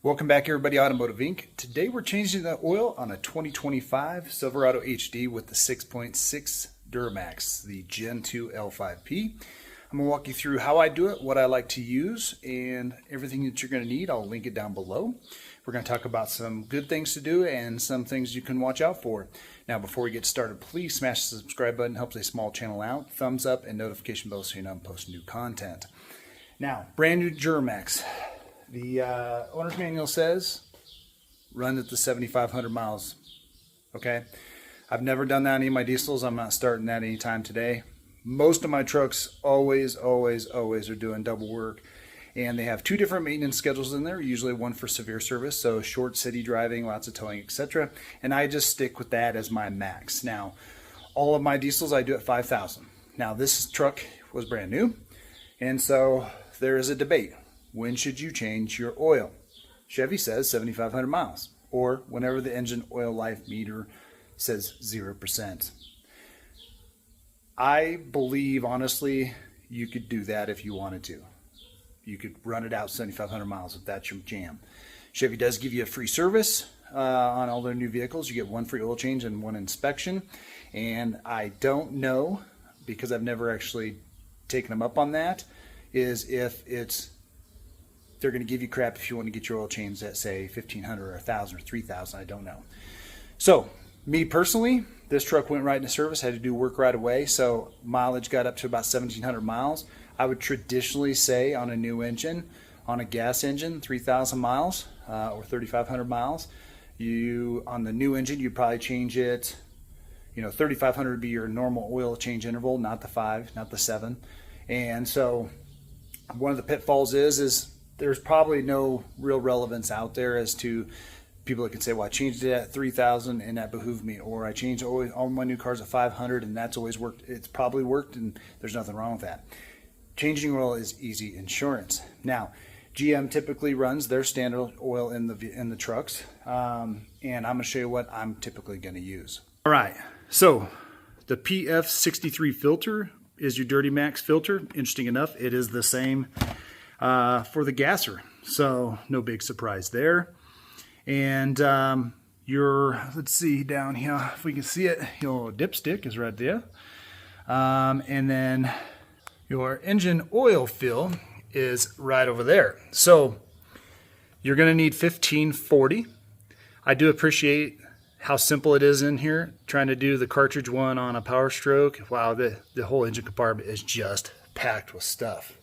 Welcome back, everybody, Automotive Inc. Today we're changing the oil on a 2025 Silverado HD with the 6.6 Duramax, the Gen 2 L5P. I'm going to walk you through how I do it, what I like to use, and everything that you're going to need. I'll link it down below. We're going to talk about some good things to do and some things you can watch out for. Now, before we get started, please smash the subscribe button. Helps a small channel out. Thumbs up and notification bell so you know I'm posting new content. Now, brand new Duramax. The owner's manual says run at the 7,500 miles. Okay, I've never done that on any of my diesels. I'm not starting that anytime today. Most of my trucks always are doing double work, and they have two different maintenance schedules in there. Usually one for severe service, so short city driving, lots of towing, etc. And I just stick with that as my max. Now, all of my diesels I do at 5,000. Now, this truck was brand new, and so there is a debate. When should you change your oil? Chevy says 7,500 miles, or whenever the engine oil life meter says 0%. I believe, honestly, you could do that if you wanted to. You could run it out 7,500 miles if that's your jam. Chevy does give you a free service on all their new vehicles. You get one free oil change and one inspection. And I don't know, because I've never actually taken them up on that, is if they're going to give you crap if you want to get your oil changed at, say, 1,500 or 1,000 or 3,000. I don't know. So, me personally, this truck went right into service. Had to do work right away, so mileage got up to about 1,700 miles. I would traditionally say on a new engine, on a gas engine, 3,000 miles or 3,500 miles. On the new engine, you'd probably change it. 3,500 would be your normal oil change interval, not the 5, not the 7. And so, one of the pitfalls is there's probably no real relevance out there as to people that can say, well, I changed it at 3,000 and that behooved me, or I changed all my new cars at 500 and that's always worked. It's probably worked and there's nothing wrong with that. Changing oil is easy insurance. Now, GM typically runs their standard oil in the trucks, and I'm going to show you what I'm typically going to use. All right, so the PF63 filter is your Duramax filter. Interesting enough, it is the same for the gasser, so no big surprise there. And let's see down here if we can see it, your dipstick is right there, and then your engine oil fill is right over there. So you're going to need 1540. I do appreciate how simple it is in here. Trying to do the cartridge one on a Power Stroke, wow, the whole engine compartment is just packed with stuff.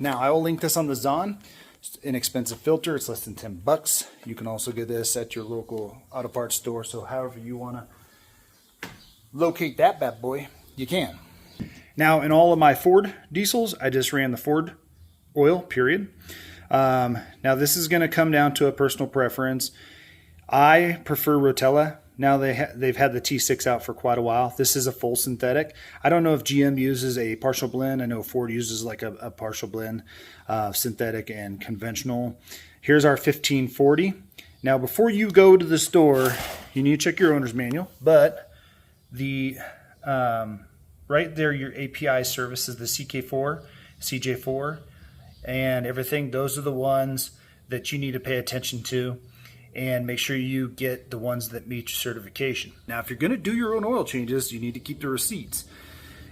Now, I will link this on the Zahn. It's an inexpensive filter. It's less than 10 bucks. You can also get this at your local auto parts store. So however you want to locate that bad boy, you can. Now, in all of my Ford diesels, I just ran the Ford oil, period. Now, this is going to come down to a personal preference. I prefer Rotella. Now they've had the T6 out for quite a while. This is a full synthetic. I don't know if GM uses a partial blend. I know Ford uses like a partial blend, synthetic and conventional. Here's our 1540. Now before you go to the store, you need to check your owner's manual. But the right there, your API services, the CK4, CJ4, and everything. Those are the ones that you need to pay attention to. And make sure you get the ones that meet your certification. Now, if you're going to do your own oil changes, you need to keep the receipts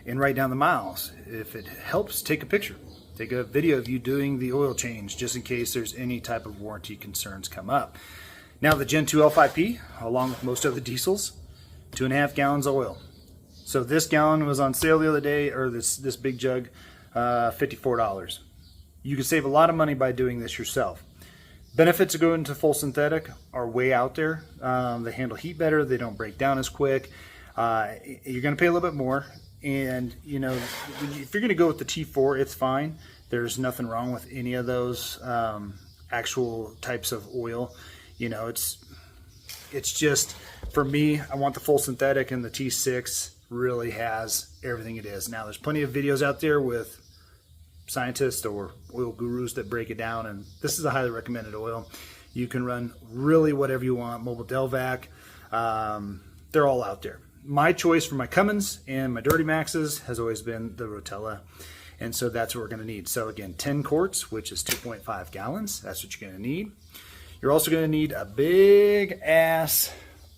and write down the miles. If it helps, take a picture. Take a video of you doing the oil change, just in case there's any type of warranty concerns come up. Now, the Gen 2 L5P, along with most other diesels, 2.5 gallons of oil. So this gallon was on sale the other day, or this big jug, $54. You can save a lot of money by doing this yourself. Benefits of going to full synthetic are way out there. They handle heat better. They don't break down as quick. You're going to pay a little bit more. And, if you're going to go with the T4, it's fine. There's nothing wrong with any of those actual types of oil. It's just, for me, I want the full synthetic, and the T6 really has everything it is. Now, there's plenty of videos out there with scientists or oil gurus that break it down, and this is a highly recommended oil. You can run really whatever you want. Mobile Delvac, they're all out there. My choice for my Cummins and my Duramaxes has always been the Rotella, and so that's what we're going to need. So again, 10 quarts, which is 2.5 gallons. That's what you're going to need. You're also going to need a big ass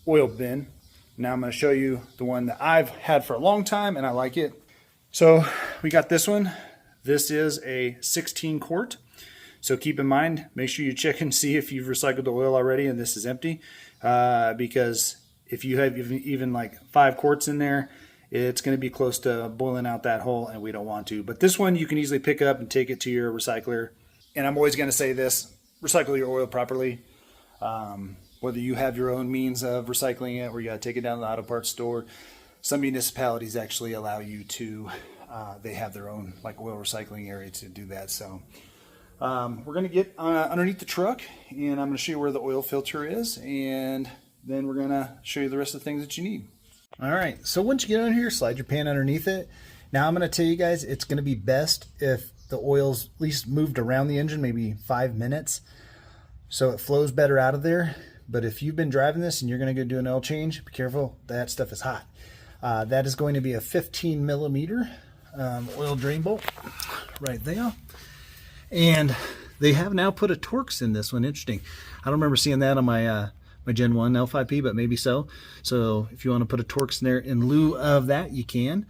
oil bin. Now I'm going to show you the one that I've had for a long time and I like it. So we got this one. This is a 16 quart. So keep in mind, make sure you check and see if you've recycled the oil already and this is empty. Because if you have even like 5 quarts in there, it's going to be close to boiling out that hole and we don't want to. But this one you can easily pick up and take it to your recycler. And I'm always going to say this, recycle your oil properly. Whether you have your own means of recycling it or you got to take it down to the auto parts store. Some municipalities actually allow you to, they have their own like oil recycling area to do that. So we're going to get underneath the truck and I'm going to show you where the oil filter is and then we're going to show you the rest of the things that you need. All right, so once you get on here, slide your pan underneath it. Now I'm going to tell you guys, it's going to be best if the oil's at least moved around the engine, maybe 5 minutes, so it flows better out of there. But if you've been driving this and you're going to go do an oil change, be careful, that stuff is hot. That is going to be a 15 millimeter oil drain bolt right there. And they have now put a Torx in this one. Interesting. I don't remember seeing that on my my Gen 1 L5P, but maybe so. So if you want to put a Torx in there in lieu of that, you can.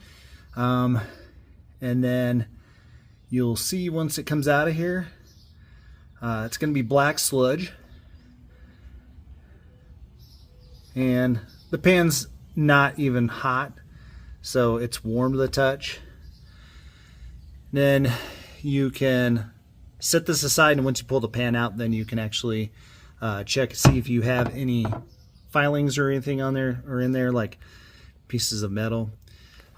And then you'll see once it comes out of here, it's going to be black sludge. And the pan's not even hot, so it's warm to the touch. Then you can set this aside, and once you pull the pan out, then you can actually check, see if you have any filings or anything on there or in there, like pieces of metal.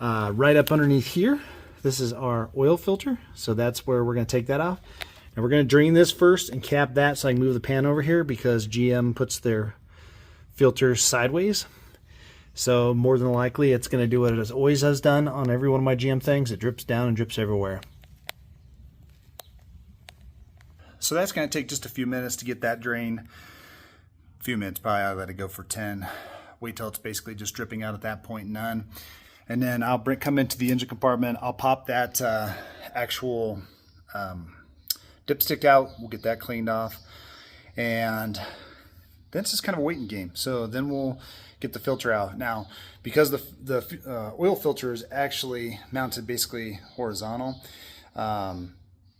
Right up underneath here, this is our oil filter, so that's where we're going to take that off. And we're going to drain this first and cap that so I can move the pan over here because GM puts their filters sideways. So more than likely it's going to do what it always has done on every one of my GM things. It drips down and drips everywhere. So that's going to take just a few minutes to get that drained. A few minutes probably. I'll let it go for 10. Wait till it's basically just dripping out at that point, none. And then I'll come into the engine compartment. I'll pop that actual dipstick out. We'll get that cleaned off. And then it's just kind of a waiting game. So then we'll get the filter out. Now, because the oil filter is actually mounted basically horizontal,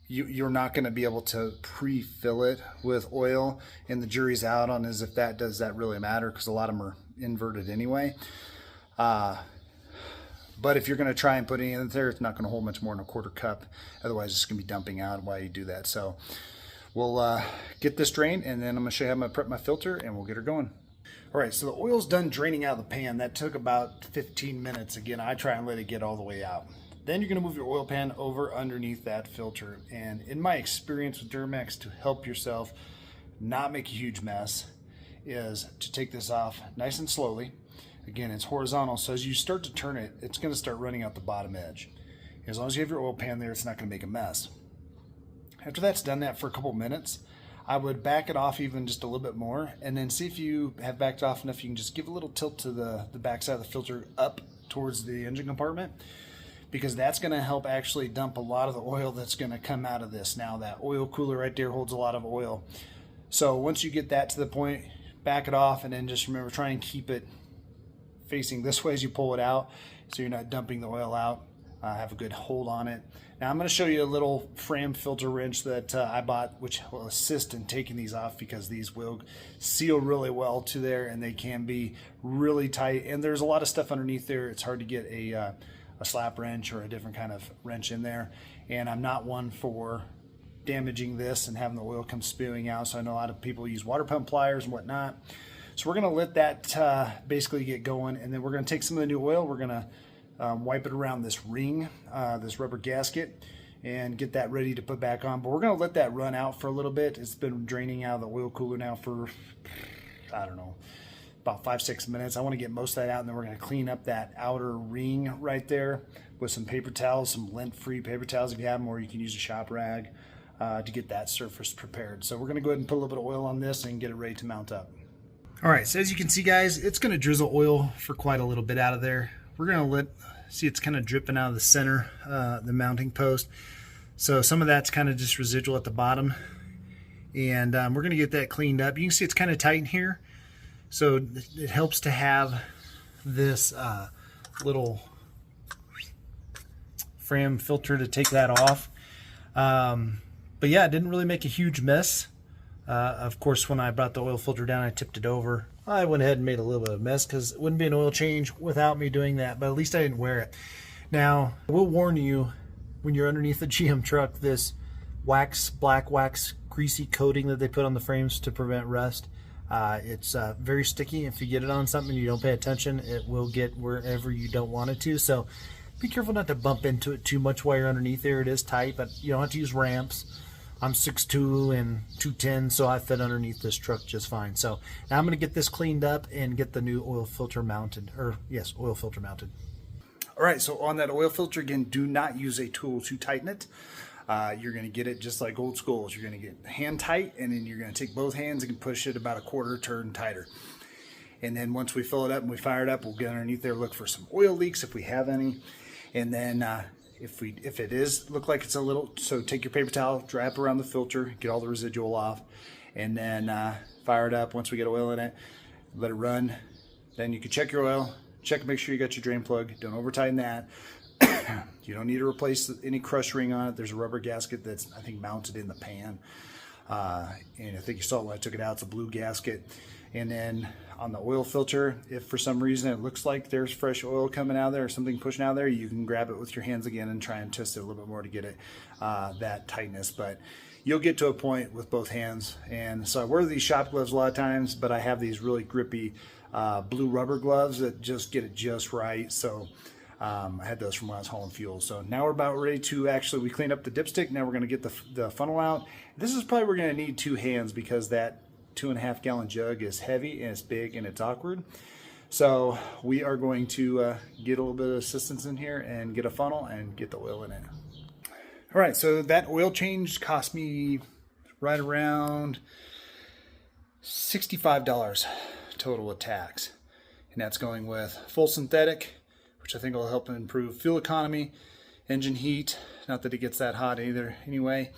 you're not going to be able to pre-fill it with oil, and the jury's out on is if does that really matter, because a lot of them are inverted anyway. But if you're going to try and put any in there, it's not going to hold much more than a 1/4 cup. Otherwise, it's going to be dumping out while you do that. So we'll get this drained, and then I'm going to show you how I'm going to prep my filter, and we'll get her going. All right, so the oil's done draining out of the pan. That took about 15 minutes. Again, I try and let it get all the way out. Then you're going to move your oil pan over underneath that filter. And in my experience with Duramax, to help yourself not make a huge mess, is to take this off nice and slowly. Again, it's horizontal, so as you start to turn it, it's going to start running out the bottom edge. As long as you have your oil pan there, it's not going to make a mess. After that's done that for a couple minutes, I would back it off even just a little bit more, and then see if you have backed off enough, you can just give a little tilt to the back side of the filter up towards the engine compartment, because that's going to help actually dump a lot of the oil that's going to come out of this. Now that oil cooler right there holds a lot of oil. So once you get that to the point, back it off, and then just remember, try and keep it facing this way as you pull it out so you're not dumping the oil out. Have a good hold on it. Now I'm going to show you a little frame filter wrench that I bought, which will assist in taking these off, because these will seal really well to there and they can be really tight, and there's a lot of stuff underneath there. It's hard to get a slap wrench or a different kind of wrench in there, and I'm not one for damaging this and having the oil come spewing out, so I know a lot of people use water pump pliers and whatnot. So we're going to let that basically get going, and then we're going to take some of the new oil, we're going to wipe it around this ring, this rubber gasket, and get that ready to put back on. But we're going to let that run out for a little bit. It's been draining out of the oil cooler now for, I don't know, about 5-6 minutes. I want to get most of that out, and then we're going to clean up that outer ring right there with some paper towels, some lint-free paper towels if you have them, or you can use a shop rag to get that surface prepared. So we're going to go ahead and put a little bit of oil on this and get it ready to mount up. All right, so as you can see, guys, it's going to drizzle oil for quite a little bit out of there. We're going to see it's kind of dripping out of the center, the mounting post. So some of that's kind of just residual at the bottom. And we're going to get that cleaned up. You can see it's kind of tight in here. So it helps to have this little frame filter to take that off. But yeah, it didn't really make a huge mess. Of course, when I brought the oil filter down, I tipped it over. I went ahead and made a little bit of a mess because it wouldn't be an oil change without me doing that, but at least I didn't wear it. Now, I will warn you, when you're underneath the GM truck, this black wax, greasy coating that they put on the frames to prevent rust, it's very sticky. If you get it on something and you don't pay attention, it will get wherever you don't want it to. So be careful not to bump into it too much while you're underneath there. It is tight, but you don't have to use ramps. I'm 6'2" and 210, so I fit underneath this truck just fine. So now I'm going to get this cleaned up and get the new oil filter mounted, oil filter mounted. All right, so on that oil filter, again, do not use a tool to tighten it. You're going to get it just like old schools. You're going to get hand tight, and then you're going to take both hands and push it about a quarter turn tighter. And then once we fill it up and we fire it up, we'll get underneath there, look for some oil leaks if we have any. And then if it is look like it's a little, so take your paper towel, dry up around the filter, get all the residual off, and then fire it up. Once we get oil in it, let it run. Then you can check your oil, check and make sure you got your drain plug. Don't over tighten that. You don't need to replace any crush ring on it. There's a rubber gasket that's, I think, mounted in the pan. And I think you saw it when I took it out. It's a blue gasket. And then on the oil filter, if for some reason it looks like there's fresh oil coming out of there or something pushing out of there, you can grab it with your hands again and try and twist it a little bit more to get it that tightness. But you'll get to a point with both hands. And so I wear these shop gloves a lot of times, but I have these really grippy blue rubber gloves that just get it just right. So I had those from when I was hauling fuel. So now we're about ready to we cleaned up the dipstick. Now we're going to get the funnel out. This is probably, we're going to need two hands because that 2.5 gallon jug is heavy and it's big and it's awkward. So we are going to get a little bit of assistance in here and get a funnel and get the oil in it. All right, so that oil change cost me right around $65 total with tax. And that's going with full synthetic, which I think will help improve fuel economy, engine heat, not that it gets that hot either anyway.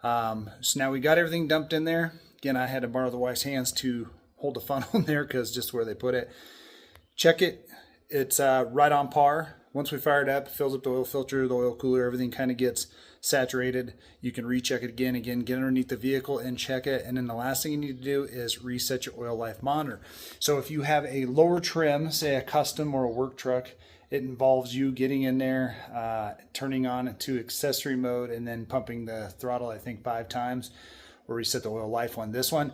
So now we got everything dumped in there. Again, I had to borrow the wife's hands to hold the funnel in there because just where they put it. Check it. It's right on par. Once we fire it up, it fills up the oil filter, the oil cooler, everything kind of gets saturated. You can recheck it again, get underneath the vehicle and check it. And then the last thing you need to do is reset your oil life monitor. So if you have a lower trim, say a custom or a work truck, it involves you getting in there, turning on to accessory mode, and then pumping the throttle, I think 5 times, or reset the oil life on this one.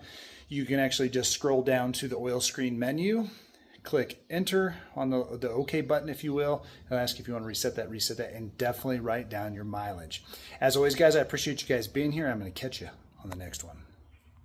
You can actually just scroll down to the oil screen menu, click enter on the OK button, if you will, and ask if you want to reset that, and definitely write down your mileage. As always, guys, I appreciate you guys being here. I'm going to catch you on the next one.